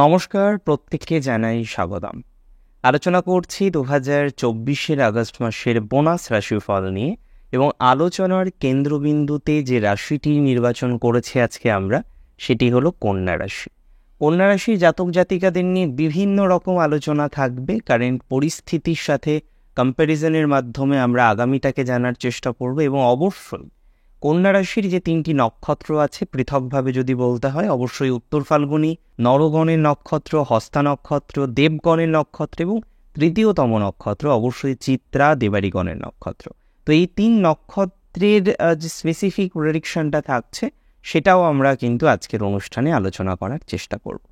নমস্কার, প্রত্যেককে জানাই স্বাগতম। আলোচনা করছি 2024 আগস্ট মাসের বোনাস রাশিফল নিয়ে এবং আলোচনার কেন্দ্রবিন্দুতে যে রাশিটি নির্বাচন করেছি আজকে আমরা, সেটি হলো কন্যা রাশি। কন্যা রাশির জাতক জাতিকাদের নিয়ে বিভিন্ন রকম আলোচনা থাকবে। কারেন্ট পরিস্থিতির সাথে কম্প্যারিজনের মাধ্যমে আমরা আগামীটাকে জানার চেষ্টা করব এবং অবশ্যই কন্যা রাশির যে 3টি নক্ষত্র আছে পৃথকভাবে যদি বলতে হয়, অবশ্যই উত্তর ফাল্গুনী নরগণের নক্ষত্র, হস্তা নক্ষত্র, দেবগণের নক্ষত্র এবং তৃতীয়তম নক্ষত্র অবশ্যই চিত্রা দেবারিগণের নক্ষত্র। তো এই 3 নক্ষত্রের যে স্পেসিফিক প্রেডিকশনটা থাকছে সেটাও আমরা কিন্তু আজকের অনুষ্ঠানে আলোচনা করার চেষ্টা করব।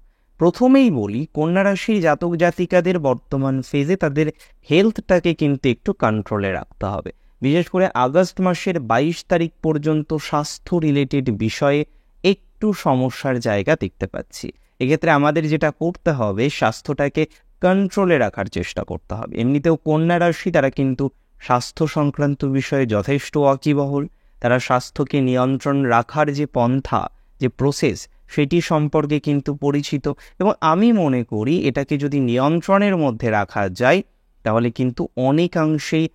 প্রথমেই বলি, কন্যা রাশির জাতক জাতিকাদের বর্তমান ফেজে তাদের হেলথটাকে কিন্তু একটু কন্ট্রোলে রাখতে হবে। বিশেষ করে আগস্ট মাসের 22 তারিখ পর্যন্ত স্বাস্থ্য রিলেটেড বিষয়ে একটু সমস্যার জায়গা দেখতে পাচ্ছি। এক্ষেত্রে আমাদের যেটা করতে হবে, স্বাস্থ্যটাকে কন্ট্রোলে রাখার চেষ্টা করতে হবে। এমনিতেও কন্যা রাশি তারা কিন্তু স্বাস্থ্য সংক্রান্ত বিষয়ে যথেষ্ট ওয়াকিবহল। তারা স্বাস্থ্যকে নিয়ন্ত্রণ রাখার যে পন্থা, যে প্রসেস, সেটি সম্পর্কে কিন্তু পরিচিত এবং আমি মনে করি এটাকে যদি নিয়ন্ত্রণের মধ্যে রাখা যায় তাহলে কিন্তু অনেকাংশেই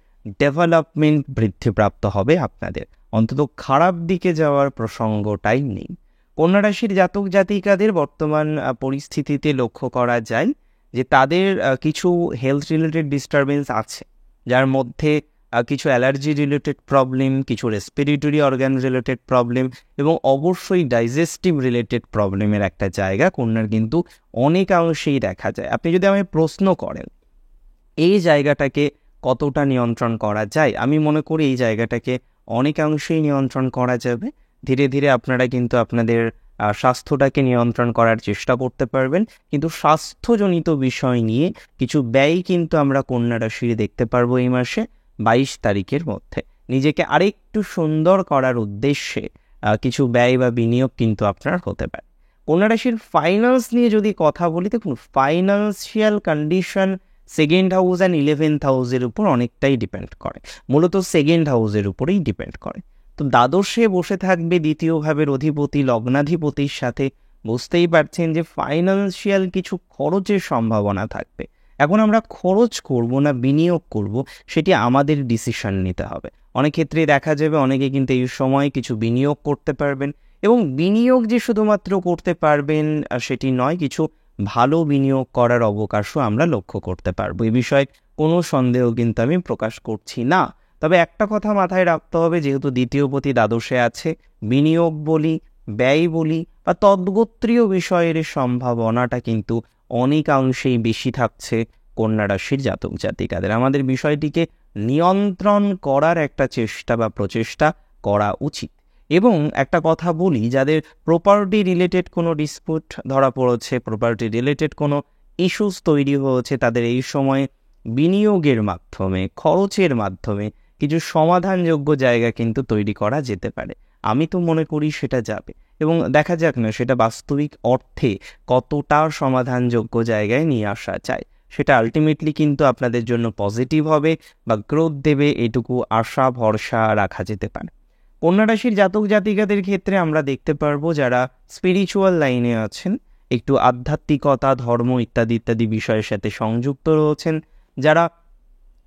ডেভেলপমেন্ট বৃদ্ধিপ্রাপ্ত হবে আপনাদের। অন্তত খারাপ দিকে যাওয়ার প্রসঙ্গটাই নেই। কন্যা রাশির জাতক জাতিকাদের বর্তমান পরিস্থিতিতে লক্ষ্য করা যায় যে তাদের কিছু হেলথ রিলেটেড ডিস্টারবেন্স আছে, যার মধ্যে কিছু অ্যালার্জি রিলেটেড প্রবলেম, কিছু রেসপিরেটরি অর্গান রিলেটেড প্রবলেম এবং অবশ্যই ডাইজেস্টিভ রিলেটেড প্রবলেমের একটা জায়গা কন্যার কিন্তু অনেকাংশেই দেখা যায়। আপনি যদি আমায় প্রশ্ন করেন এই জায়গাটাকে কতটা নিয়ন্ত্রণ করা যায়, আমি মনে করি এই জায়গাটাকে অনেকাংশেই নিয়ন্ত্রণ করা যাবে। ধীরে ধীরে আপনারা কিন্তু আপনাদের স্বাস্থ্যটাকে নিয়ন্ত্রণ করার চেষ্টা করতে পারবেন, কিন্তু স্বাস্থ্যজনিত বিষয় নিয়ে কিছু ব্যয় কিন্তু আমরা কন্যা রাশির দেখতে পারবো এই মাসে 22 তারিখের মধ্যে। নিজেকে আরেকটু সুন্দর করার উদ্দেশ্যে কিছু ব্যয় বা বিনিয়োগ কিন্তু আপনার হতে পারে। কন্যা রাশির ফাইন্যান্স নিয়ে যদি কথা বলি, দেখুন financial condition second house and 11th হাউসের উপর অনেকটাই ডিপেন্ড করে, মূলত সেকেন্ড হাউসের উপরেই ডিপেন্ড করে। তো দ্বাদশে বসে থাকবে দ্বিতীয় ভাবের অধিপতি লগ্নাধিপতির সাথে, বুঝতেই পারছেন যে ফাইন্যান্সিয়াল কিছু খরচের সম্ভাবনা থাকবে। এখন আমরা খরচ করব না বিনিয়োগ করব, সেটি আমাদের ডিসিশন নিতে হবে। অনেক ক্ষেত্রে দেখা যাবে অনেকে কিন্তু এই সময় কিছু বিনিয়োগ করতে পারবেন এবং বিনিয়োগ যে শুধুমাত্র করতে পারবেন সেটি নয়, কিছু ভালো বিনিয়োগ করার অবকাশও আমরা লক্ষ্য করতে পারবো। এই বিষয়ে কোনো সন্দেহ কিন্তু আমি প্রকাশ করছি না। তবে একটা কথা মাথায় রাখতে হবে, যেহেতু দ্বিতীয়পতি দ্বাদশে আছে, বিনিয়োগ বলি, ব্যয় বলি বা তদ্গোত্রীয় বিষয়ের সম্ভাবনাটা কিন্তু অনেকাংশেই বেশি থাকছে কন্যা রাশির জাতক জাতিকাদের। আমাদের বিষয়টিকে নিয়ন্ত্রণ করার একটা চেষ্টা বা প্রচেষ্টা করা উচিত। এবং একটা কথা বলি, যাদের প্রপার্টি রিলেটেড কোনো ডিসপিউট ধরা পড়েছে, প্রপার্টি রিলেটেড কোনো ইস্যুস তৈরি হয়েছে, তাদের এই সময়ে বিনিয়োগের মাধ্যমে, খরচের মাধ্যমে কিছু সমাধানযোগ্য জায়গা কিন্তু তৈরি করা যেতে পারে। আমি তো মনে করি সেটা যাবে এবং দেখা যাক না সেটা বাস্তবিক অর্থে কতটা সমাধানযোগ্য জায়গায় নিয়ে আসা যায়। সেটা আলটিমেটলি কিন্তু আপনাদের জন্য পজিটিভ হবে বা গ্রোথ দেবে, এটুকু আশা ভরসা রাখা যেতে পারে। কন্যা রাশির জাতক জাতিকাদের ক্ষেত্রে আমরা দেখতে পারবো যারা স্পিরিচুয়াল লাইনে আছেন, একটু আধ্যাত্মিকতা, ধর্ম ইত্যাদি ইত্যাদি বিষয়ের সাথে সংযুক্ত রয়েছেন, যারা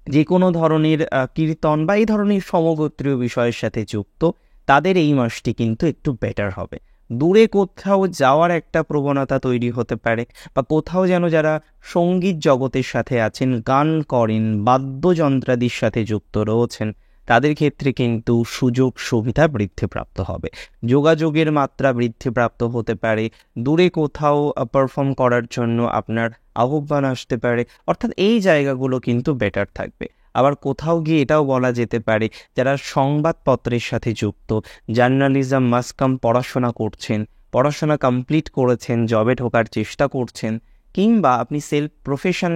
যে কোনো ধরনের কীর্তন বা এই ধরনের সমগোত্রীয় বিষয়ের সাথে যুক্ত, তাদের এই মাসটি কিন্তু একটু বেটার হবে। দূরে কোথাও যাওয়ার একটা প্রবণতা তৈরি হতে পারে বা কোথাও যেন যারা সঙ্গীত জগতের সাথে আছেন, গান করেন, বাদ্যযন্ত্রাদির সাথে যুক্ত রয়েছেন, তাদের ক্ষেত্রে কিন্তু সুযোগ সুবিধা বৃদ্ধিপ্রাপ্ত হবে। যোগাযোগের মাত্রা বৃদ্ধিপ্রাপ্ত হতে পারে, দূরে কোথাও পারফর্ম করার জন্য আপনার আহ্বান আসতে পারে, অর্থাৎ এই জায়গাগুলো কিন্তু বেটার থাকবে। আবার কোথাও গিয়ে এটাও বলা যেতে পারে, যারা সংবাদপত্রের সাথে যুক্ত, জার্নালিজম মাসকম পড়াশোনা করছেন, পড়াশোনা কমপ্লিট করেছেন, জবে ঢোকার চেষ্টা করছেন, কিংবা আপনি সেলফ প্রফেশন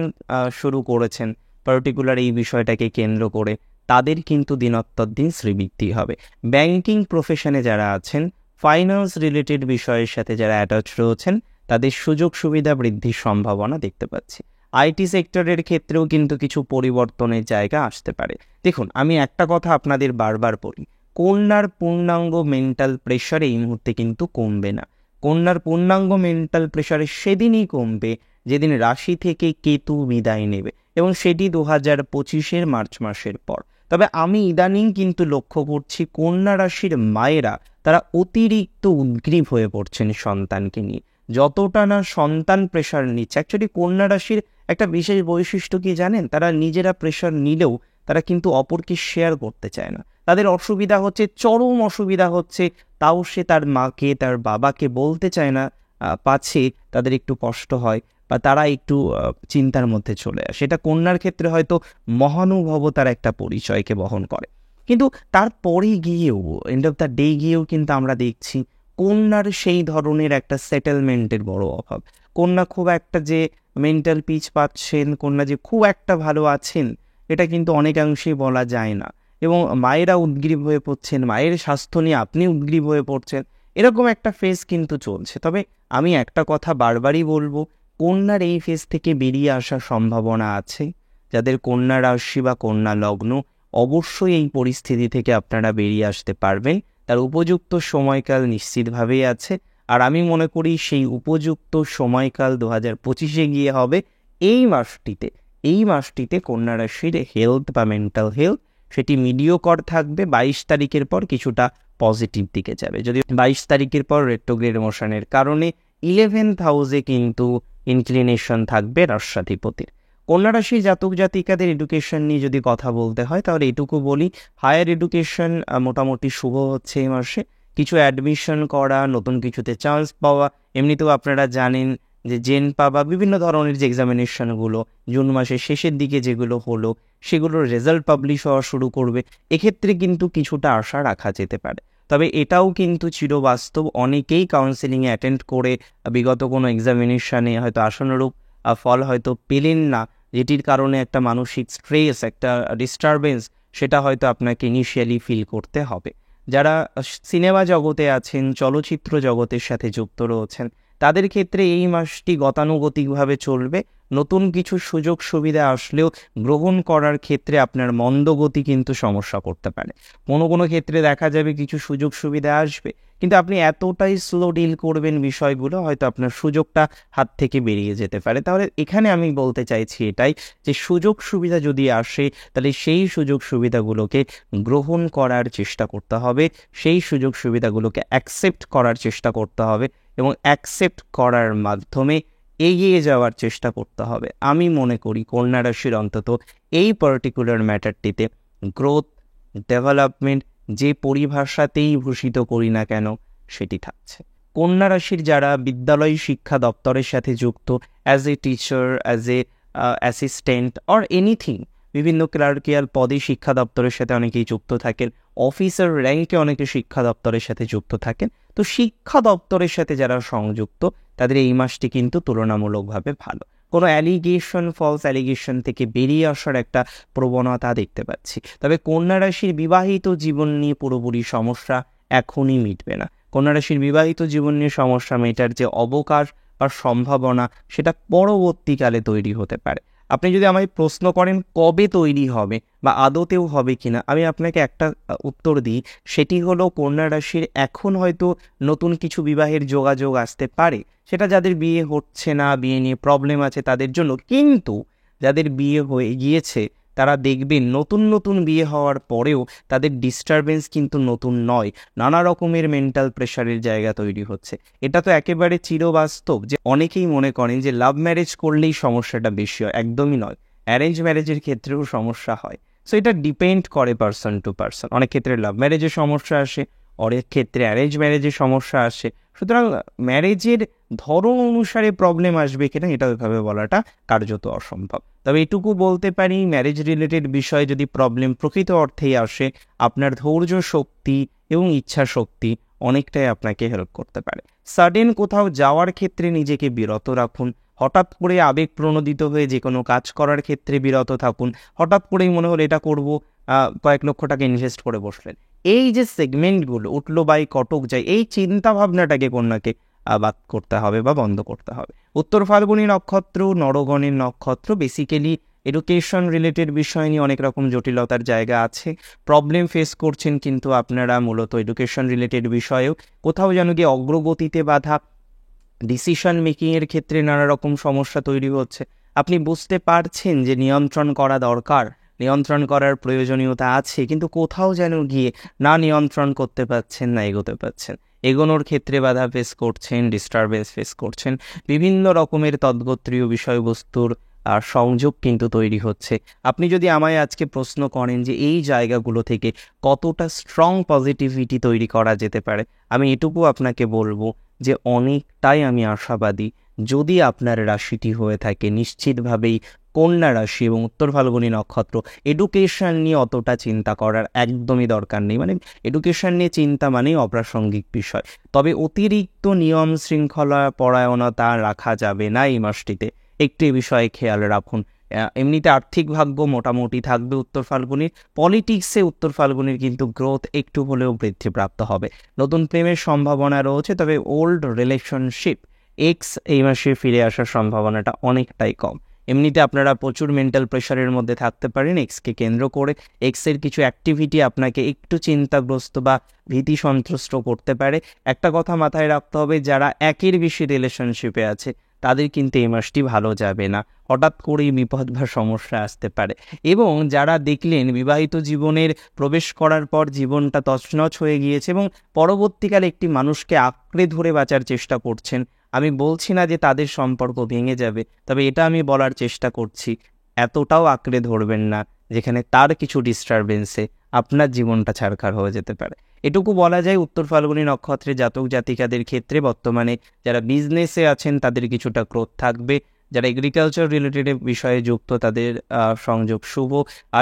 শুরু করেছেন পার্টিকুলার এই বিষয়টাকে কেন্দ্র করে, তাদের কিন্তু দিনোত্তর দিন শ্রীবৃদ্ধি হবে। ব্যাংকিং প্রফেশনে যারা আছেন, ফাইন্যান্স রিলেটেড বিষয়ের সাথে যারা অ্যাটাচ রয়েছেন, তাদের সুযোগ সুবিধা বৃদ্ধির সম্ভাবনা দেখতে পাচ্ছি। আইটি সেক্টরের ক্ষেত্রেও কিন্তু কিছু পরিবর্তনের জায়গা আসতে পারে। দেখুন, আমি একটা কথা আপনাদের বারবার বলি, কন্যার পূর্ণাঙ্গ মেন্টাল প্রেশার এই মুহূর্তে কিন্তু কমবে না। কন্যার পূর্ণাঙ্গ মেন্টাল প্রেশারে সেদিনই কমবে যেদিন রাশি থেকে কেতু বিদায় নেবে, এবং সেটি 2025 মার্চ মাসের পর। তবে আমি ইদানিং কিন্তু লক্ষ্য করছি কন্যা রাশির মায়েরা তারা অতিরিক্ত উদ্গ্রীব হয়ে পড়ছেন সন্তানকে নিয়ে। যতটা না সন্তান প্রেশার নিচ্ছে, অ্যাকচুয়ালি কন্যা রাশির একটা বিশেষ বৈশিষ্ট্য কি জানেন, তারা নিজেরা প্রেশার নিলেও তারা কিন্তু অপরকে শেয়ার করতে চায় না। তাদের অসুবিধা হচ্ছে, চরম অসুবিধা হচ্ছে, তাও সে তার মাকে তার বাবাকে বলতে চায় না, পাছে তাদের একটু কষ্ট হয় বা তারা একটু চিন্তার মধ্যে চলে আসে। এটা কন্যার ক্ষেত্রে হয়তো মহানুভবতার একটা পরিচয়কে বহন করে, কিন্তু তারপরে গিয়েও এন্ড অফ দ্য ডে গিয়েও কিন্তু আমরা দেখছি কন্যার সেই ধরনের একটা সেটেলমেন্টের বড় অভাব। কন্যা খুব একটা যে মেন্টাল পিচ পাচ্ছেন, কন্যা যে খুব একটা ভালো আছেন, এটা কিন্তু অনেকাংশেই বলা যায় না। এবং মায়েরা উদ্গ্রীব হয়ে পড়ছেন, মায়ের স্বাস্থ্য নিয়ে আপনি উদ্গ্রীব হয়ে পড়ছেন, এরকম একটা ফেজ কিন্তু চলছে। তবে আমি একটা কথা বারবারই বলবো, কন্যার এই ফেজ থেকে বেরিয়ে আসার সম্ভাবনা আছে। যাদের কন্যা রাশি বা কন্যা লগ্ন, অবশ্যই এই পরিস্থিতি থেকে আপনারা বেরিয়ে আসতে পারবেন। তার উপযুক্ত সময়কাল নিশ্চিতভাবেই আছে, আর আমি মনে করি সেই উপযুক্ত সময়কাল 2025 গিয়ে হবে এই মাসটিতে কন্যা রাশির হেলথ বা মেন্টাল হেলথ সেটি মিডিওকর থাকবে। 22 তারিখের পর কিছুটা পজিটিভ দিকে যাবে, যদি 22 তারিখের পর রেট্রোগ্রেড মোশনের কারণে 11th হাউসে কিন্তু ইনক্লিনেশন থাকবে রাষ্ট্রাধিপতির। কন্যা রাশির জাতক জাতিকাদের এডুকেশন নিয়ে যদি কথা বলতে হয় তাহলে এটুকু বলি, হায়ার এডুকেশন মোটামুটি শুভ হচ্ছে এই মাসে। কিছু অ্যাডমিশন করা, নতুন কিছুতে চান্স পাওয়া, এমনিতেও আপনারা জানেন যে জেনপা বা বিভিন্ন ধরনের যে এক্সামিনেশনগুলো জুন মাসের শেষের দিকে যেগুলো হলো সেগুলোর রেজাল্ট পাবলিশ হওয়া শুরু করবে। এক্ষেত্রে কিন্তু কিছুটা আশা রাখা যেতে পারে। তবে এটাও কিন্তু চিরবাস্তব, অনেকেই কাউন্সেলিংয়ে অ্যাটেন্ড করে বিগত কোনো এক্সামিনেশানে হয়তো আশানুরূপ ফল হয়তো পেলেন না, যেটির কারণে একটা মানসিক স্ট্রেস, একটা ডিস্টারবেন্স, সেটা হয়তো আপনাকে ইনিশিয়ালি ফিল করতে হবে। যারা সিনেমা জগতে আছেন, চলচ্চিত্র জগতের সাথে যুক্ত রয়েছেন, তাদের ক্ষেত্রে এই মাসটি গতানুগতিকভাবে চলবে। নতুন কিছু সুযোগ সুবিধা আসলেও গ্রহণ করার ক্ষেত্রে আপনার মন্দগতি কিন্তু সমস্যা করতে পারে। কোনো ক্ষেত্রে দেখা যাবে কিছু সুযোগ সুবিধা আসবে, কিন্তু আপনি এতটাই স্লো ডিল করবেন বিষয়গুলো, হয়তো আপনার সুযোগটা হাত থেকে বেরিয়ে যেতে পারে। তাহলে এখানে আমি বলতে চাইছি এটাই, যে সুযোগ সুবিধা যদি আসে তাহলে সেই সুযোগ সুবিধাগুলোকে গ্রহণ করার চেষ্টা করতে হবে, সেই সুযোগ সুবিধাগুলোকে অ্যাকসেপ্ট করার চেষ্টা করতে হবে, এবং অ্যাকসেপ্ট করার মাধ্যমে এগিয়ে যাওয়ার চেষ্টা করতে হবে। আমি মনে করি কন্যা রাশির অন্তত এই পার্টিকুলার ম্যাটারটিতে গ্রোথ, ডেভেলপমেন্ট যে পরিভাষাতেই ভূষিত করি না কেন সেটি থাকছে। কন্যা রাশির যারা বিদ্যালয় শিক্ষা দপ্তরের সাথে যুক্ত, as a teacher, as a assistant or anything, বিভিন্ন ক্লার্কিয়াল পদে শিক্ষা দপ্তরের সাথে অনেকেই যুক্ত থাকেন, অফিসার র্যাঙ্কে অনেকে শিক্ষা দপ্তরের সাথে যুক্ত থাকেন। তো শিক্ষা দপ্তরের সাথে যারা সংযুক্ত তাদের এই মাসটি কিন্তু তুলনামূলকভাবে ভালো। কোনো ফলস অ্যালিগেশন থেকে বেরিয়ে আসার একটা প্রবণতা দেখতে পাচ্ছি। তবে কন্যা রাশির বিবাহিত জীবন নিয়ে পুরোপুরি সমস্যা এখনই মিটবে না। কন্যা রাশির বিবাহিত জীবন নিয়ে সমস্যা মেটার যে অবকাশ বা সম্ভাবনা, সেটা পরবর্তীকালে তৈরি হতে পারে। আপনি যদি আমায় প্রশ্ন করেন কবে তৈরি হবে বা আদতেও হবে কিনা, আমি আপনাকে একটা উত্তর দিই, সেটি হলো কন্যা রাশির এখন হয়তো নতুন কিছু বিবাহের যোগাযোগ আসতে পারে, সেটা যাদের বিয়ে হচ্ছে না, বিয়ে নিয়ে প্রবলেম আছে তাদের জন্য। কিন্তু যাদের বিয়ে হয়ে গিয়েছে তারা দেখবেন নতুন বিয়ে হওয়ার পরেও তাদের ডিস্টারবেন্স কিন্তু নতুন নয়, নানা রকমের মেন্টাল প্রেশারের জায়গা তৈরি হচ্ছে। এটা তো একেবারে চিরবাস্তব যে অনেকেই মনে করেন যে লাভ ম্যারেজ করলেই সমস্যাটা বেশি হয়, একদমই নয়। অ্যারেঞ্জ ম্যারেজের ক্ষেত্রেও সমস্যা হয়। সো এটা ডিপেন্ড করে পার্সন টু পার্সন। অনেক ক্ষেত্রে লাভ ম্যারেজের সমস্যা আসে, অনেক ক্ষেত্রে অ্যারেঞ্জ ম্যারেজের সমস্যা আসে। সুতরাং ম্যারেজের ধরন অনুসারে প্রবলেম আসবে কিনা এটা ওইভাবে বলাটা কার্যত অসম্ভব। তবে এটুকু বলতে পারি, ম্যারেজ রিলেটেড বিষয়ে যদি প্রবলেম প্রকৃত অর্থেই আসে, আপনার ধৈর্য শক্তি এবং ইচ্ছা শক্তি অনেকটাই আপনাকে হেল্প করতে পারে। সাডেন কোথাও যাওয়ার ক্ষেত্রে নিজেকে বিরত রাখুন। হঠাৎ করে আবেগ প্রণোদিত হয়ে যে কোনো কাজ করার ক্ষেত্রে বিরত থাকুন। হঠাৎ করেই মনে হলো এটা করব, কয়েক লক্ষ টাকা ইনভেস্ট করে বসলেন। এই যে সেগমেন্টগুলো উঠলো বাই কটক যায়, এই চিন্তা ভাবনাটাকে কন্যাকে বাদ করতে হবে বা বন্ধ করতে হবে। উত্তর ফাল্গুনী নক্ষত্র, নরগণের নক্ষত্র, বেসিক্যালি এডুকেশন রিলেটেড বিষয় নিয়ে অনেক রকম জটিলতার জায়গা আছে, প্রবলেম ফেস করছেন, কিন্তু আপনারা মূলত এডুকেশন রিলেটেড বিষয়েও কোথাও যেন গিয়ে অগ্রগতিতে বাধা, ডিসিশন মেকিংয়ের ক্ষেত্রে নানা রকম সমস্যা তৈরি হচ্ছে। আপনি বুঝতে পারছেন যে নিয়ন্ত্রণ করা দরকার, নিয়ন্ত্রণ করার প্রয়োজনীয়তা আছে, কিন্তু কোথাও যেন গিয়ে না নিয়ন্ত্রণ করতে পারছেন, না এগোতে পারছেন। এগোনোর ক্ষেত্রে বাধা ফেস করছেন, ডিস্টারবেন্স ফেস করছেন, বিভিন্ন রকমের তদ্গোত্রীয় বিষয়বস্তুর সংযোগ কিন্তু তৈরি হচ্ছে। আপনি যদি আমায় আজকে প্রশ্ন করেন যে এই জায়গাগুলো থেকে কতটা স্ট্রং পজিটিভিটি তৈরি করা যেতে পারে, আমি এটুকু আপনাকে বলবো যে অনেকটাই আমি আশাবাদী। যদি আপনার রাশিটি হয়ে থাকে নিশ্চিতভাবেই কন্যা রাশি এবং উত্তর ফাল্গুনী নক্ষত্র, এডুকেশন নিয়ে অতটা চিন্তা করার একদমই দরকার নেই। মানে এডুকেশন নিয়ে চিন্তা মানেই অপ্রাসঙ্গিক বিষয়। তবে অতিরিক্ত নিয়ম শৃঙ্খলা পরায়ণতা রাখা যাবে না এই মাসটিতে, একটি বিষয়ে খেয়াল রাখুন। এমনিতে আর্থিক ভাগ্য মোটামুটি থাকবে উত্তর ফাল্গুনির। পলিটিক্সে উত্তর ফাল্গুনির কিন্তু গ্রোথ একটু হলেও বৃদ্ধিপ্রাপ্ত হবে। নতুন প্রেমের সম্ভাবনা রয়েছে, তবে ওল্ড রিলেশনশিপ এক্স এই মাসে ফিরে আসার সম্ভাবনাটা অনেকটাই কম। এমনিতে আপনারা প্রচুর মেন্টাল প্রেশারের মধ্যে থাকতে পারেন এক্সকে কেন্দ্র করে। এক্সের কিছু অ্যাক্টিভিটি আপনাকে একটু চিন্তাগ্রস্ত বা ভীতি সন্ত্রস্ত করতে পারে। একটা কথা মাথায় রাখতে হবে, যারা একের বেশি রিলেশনশিপে আছে তাদের কিন্তু এই মাসটি ভালো যাবে না, হঠাৎ করেই বিপদ বা সমস্যা আসতে পারে। এবং যারা দেখলেন বিবাহিত জীবনের প্রবেশ করার পর জীবনটা তছনছ হয়ে গিয়েছে এবং পরবর্তীকালে একটি মানুষকে আঁকড়ে ধরে বাঁচার চেষ্টা করছেন, আমি বলছি না যে তাদের সম্পর্ক ভেঙে যাবে, তবে এটা আমি বলার চেষ্টা করছি এতটাও আঁকড়ে ধরবেন না যেখানে তার কিছু ডিস্টারবেন্সে আপনার জীবনটা ছারখার হয়ে যেতে পারে। এটুকু বলা যায় উত্তর ফাল্গুনী নক্ষত্রের জাতক জাতিকাদের ক্ষেত্রে বর্তমানে যারা বিজনেসে আছেন তাদের কিছুটা গ্রোথ থাকবে। যারা এগ্রিকালচার রিলেটেড বিষয়ে যুক্ত তাদের সংযোগ শুভ।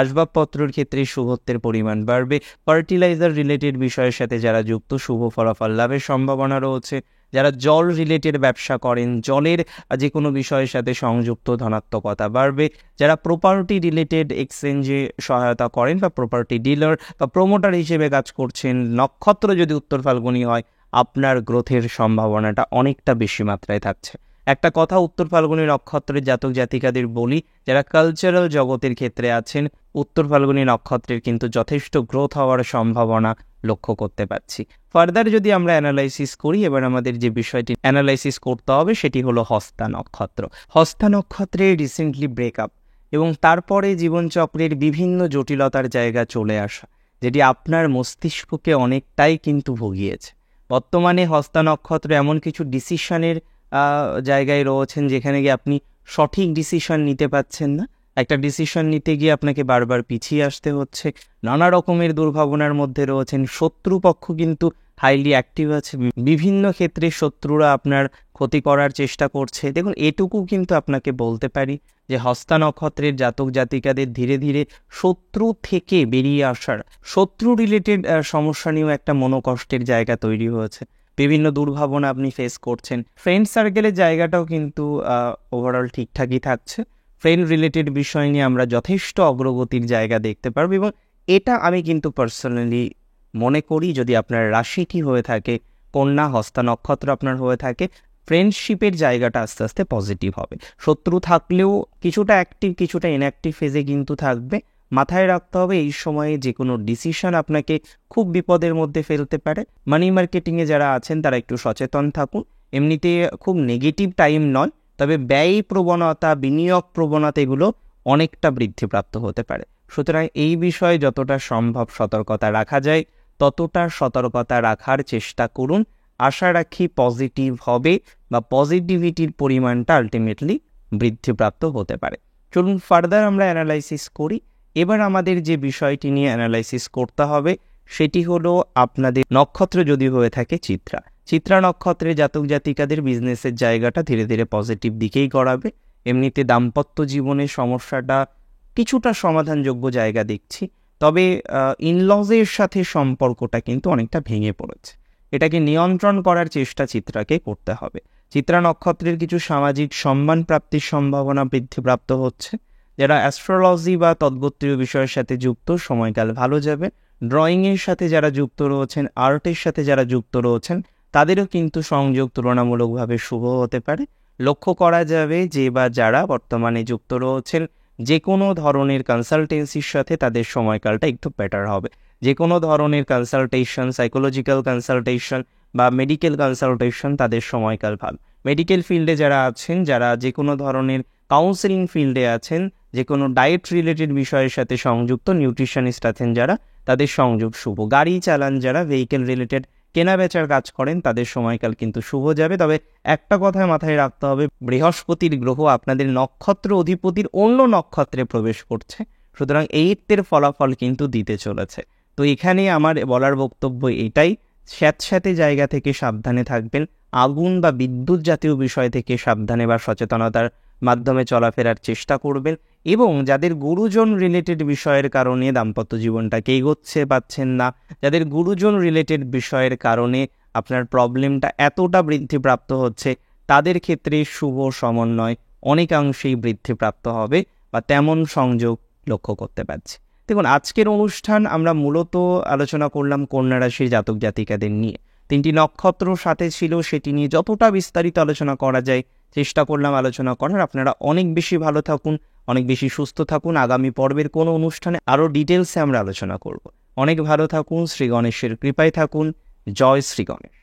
আসবাবপত্রের ক্ষেত্রে শুভত্বের পরিমাণ বাড়বে। ফার্টিলাইজার রিলেটেড বিষয়ের সাথে যারা যুক্ত শুভ ফলাফল লাভের সম্ভাবনা রয়েছে। যারা জল রিলেটেড ব্যবসা করেন, জলের যে কোনো বিষয়ের সাথে সংযুক্ত, ধনাত্মকতা বাড়বে। যারা প্রপার্টি রিলেটেড এক্সচেঞ্জে সহায়তা করেন বা প্রপার্টি ডিলার বা প্রমোটার হিসেবে কাজ করছেন, নক্ষত্র যদি উত্তর ফাল্গুনী হয়, আপনার গ্রোথের সম্ভাবনাটা অনেকটা বেশি মাত্রায় থাকছে। একটা কথা উত্তর ফাল্গুনী নক্ষত্রের জাতক জাতিকাদের বলি, যারা কালচারাল জগতের ক্ষেত্রে আছেন, উত্তর ফাল্গুনী নক্ষত্রের কিন্তু যথেষ্ট গ্রোথ হওয়ার সম্ভাবনা লক্ষ্য করতে পারছি। ফার্দার যদি আমরা অ্যানালাইসিস করি, এবার আমাদের যে বিষয়টি অ্যানালাইসিস করতে হবে সেটি হলো হস্তা নক্ষত্র। হস্তা নক্ষত্রে রিসেন্টলি ব্রেকআপ এবং তারপরে জীবনচক্রের বিভিন্ন জটিলতার জায়গা চলে আসা, যেটি আপনার মস্তিষ্ককে অনেকটাই কিন্তু ভুগিয়েছে। বর্তমানে হস্তা নক্ষত্র এমন কিছু ডিসিশনের জায়গায় রয়েছেন যেখানে গিয়ে আপনি সঠিক ডিসিশন নিতে পারছেন না। একটা ডিসিশন নিতে গিয়ে আপনাকে বারবার পিছিয়ে আসতে হচ্ছে, নানা রকমের দুর্ভাবনার মধ্যে রয়েছেন। শত্রুপক্ষ কিন্তু হাইলি অ্যাক্টিভ আছে, বিভিন্ন ক্ষেত্রে শত্রুরা আপনার ক্ষতি করার চেষ্টা করছে। দেখুন, এটুকু কিন্তু আপনাকে বলতে পারি যে হস্তা নক্ষত্রের জাতক জাতিকাদের ধীরে ধীরে শত্রু থেকে বেরিয়ে আসার, শত্রু রিলেটেড সমস্যা নিয়েও একটা মনোকষ্টের জায়গা তৈরি হয়েছে। বিভিন্ন দুর্ভাবনা আপনি ফেস করছেন। ফ্রেন্ড সার্কেলের জায়গাটাও কিন্তু ওভারঅল ঠিকঠাকই থাকছে। ফ্রেন্ড রিলেটেড বিষয় নিয়ে আমরা যথেষ্ট অগ্রগতির জায়গা দেখতে পারবো এবং এটা আমি কিন্তু পার্সোনালি মনে করি, যদি আপনার রাশিটি হয়ে থাকে কন্যা, হস্তা নক্ষত্র আপনার হয়ে থাকে, ফ্রেন্ডশিপের জায়গাটা আস্তে আস্তে পজিটিভ হবে। শত্রু থাকলেও কিছুটা অ্যাক্টিভ কিছুটা ইনঅ্যাক্টিভ ফেজে কিন্তু থাকবে। মাথায় রাখতে হবে এই সময়ে যে কোনো ডিসিশন আপনাকে খুব বিপদের মধ্যে ফেলতে পারে। মানি মার্কেটিংয়ে যারা আছেন তারা একটু সচেতন থাকুন। এমনিতে খুব নেগেটিভ টাইম নয়, তবে ব্যয় প্রবণতা, বিনিয়োগ প্রবণতা এগুলো অনেকটা বৃদ্ধিপ্রাপ্ত হতে পারে। সুতরাং এই বিষয়ে যতটা সম্ভব সতর্কতা রাখা যায় ততটা সতর্কতা রাখার চেষ্টা করুন। আশা রাখি পজিটিভ হবে বা পজিটিভিটির পরিমাণটা আলটিমেটলি বৃদ্ধিপ্রাপ্ত হতে পারে। চলুন ফার্দার আমরা অ্যানালাইসিস করি। এবার আমাদের যে বিষয়টি নিয়ে অ্যানালাইসিস করতে হবে সেটি হলো আপনাদের নক্ষত্র যদি হয়ে থাকে চিত্রা। চিত্রা নক্ষত্রের জাতক জাতিকাদের বিজনেসের জায়গাটা ধীরে ধীরে পজিটিভ দিকেই গড়াবে। এমনিতে দাম্পত্য জীবনের সমস্যাটা কিছুটা সমাধানযোগ্য জায়গা দেখছি, তবে ইনলজের সাথে সম্পর্কটা কিন্তু অনেকটা ভেঙে পড়েছে। এটাকে নিয়ন্ত্রণ করার চেষ্টা চিত্রাকে করতে হবে। চিত্রা নক্ষত্রের কিছু সামাজিক সম্মান প্রাপ্তির সম্ভাবনা বৃদ্ধিপ্রাপ্ত হচ্ছে। যারা অ্যাস্ট্রোলজি বা তদ্গোত্রীয় বিষয়ের সাথে যুক্ত, সময়কাল ভালো যাবে। ড্রয়িংয়ের সাথে যারা যুক্ত রয়েছেন, আর্টের সাথে যারা যুক্ত রয়েছেন, তাদেরও কিন্তু সংযোগ তুলনামূলকভাবে শুভ হতে পারে। লক্ষ্য করা যাবে যে বা যারা বর্তমানে যুক্ত রয়েছেন যে কোনো ধরনের কনসালটেন্সির সাথে, তাদের সময়কালটা একটু বেটার হবে। যে কোনো ধরনের কনসালটেশন, সাইকোলজিক্যাল কনসালটেশন বা মেডিকেল কনসালটেশন, তাদের সময়কাল ভালো। মেডিকেল ফিল্ডে যারা আছেন, যারা যে কোনো ধরনের কাউন্সেলিং ফিল্ডে আছেন, যে কোনো ডায়েট রিলেটেড বিষয়ের সাথে সংযুক্ত নিউট্রিশনিস্ট আছেন যারা, তাদের সংযোগ শুভ। গাড়ি চালান যারা, ভেহিকেল রিলেটেড কেনা বেচার কাজ করেন, তাদের সময়কাল কিন্তু শুভ যাবে। তবে একটা কথায় মাথায় রাখতে হবে, বৃহস্পতির গ্রহ আপনাদের নক্ষত্র অধিপতির অন্য নক্ষত্রে প্রবেশ করছে, সুতরাং এইটের ফলাফল কিন্তু দিতে চলেছে। তো এখানে আমার বলার বক্তব্য এটাই, স্যাঁতস্যাঁতে জায়গা থেকে সাবধানে থাকবেন, আগুন বা বিদ্যুৎ জাতীয় বিষয় থেকে সাবধানে বা সচেতনতার মাধ্যমে চলাফেরার চেষ্টা করবেন। এবং যাদের গুরুজন রিলেটেড বিষয়ের কারণে দাম্পত্য জীবনটাকে এগোচ্ছে পাচ্ছেন না, যাদের গুরুজন রিলেটেড বিষয়ের কারণে আপনার প্রবলেমটা এতটা বৃদ্ধিপ্রাপ্ত হচ্ছে, তাদের ক্ষেত্রে শুভ সমন্বয় অনেকাংশেই বৃদ্ধিপ্রাপ্ত হবে বা তেমন সংযোগ লক্ষ্য করতে পারছি। দেখুন, আজকের অনুষ্ঠান আমরা মূলত আলোচনা করলাম কন্যা রাশির জাতক জাতিকাদের নিয়ে। 3টি নক্ষত্র সাথে ছিল, সেটি নিয়ে যতটা বিস্তারিত আলোচনা করা যায় চেষ্টা করলাম আলোচনা করার। আপনারা অনেক বেশি ভালো থাকুন, অনেক বেশি সুস্থ থাকুন। আগামী পর্বের কোনো অনুষ্ঠানে আরও ডিটেলসে আমরা আলোচনা করব। অনেক ভালো থাকুন, শ্রী গণেশের কৃপায় থাকুন। জয় শ্রী গণেশ।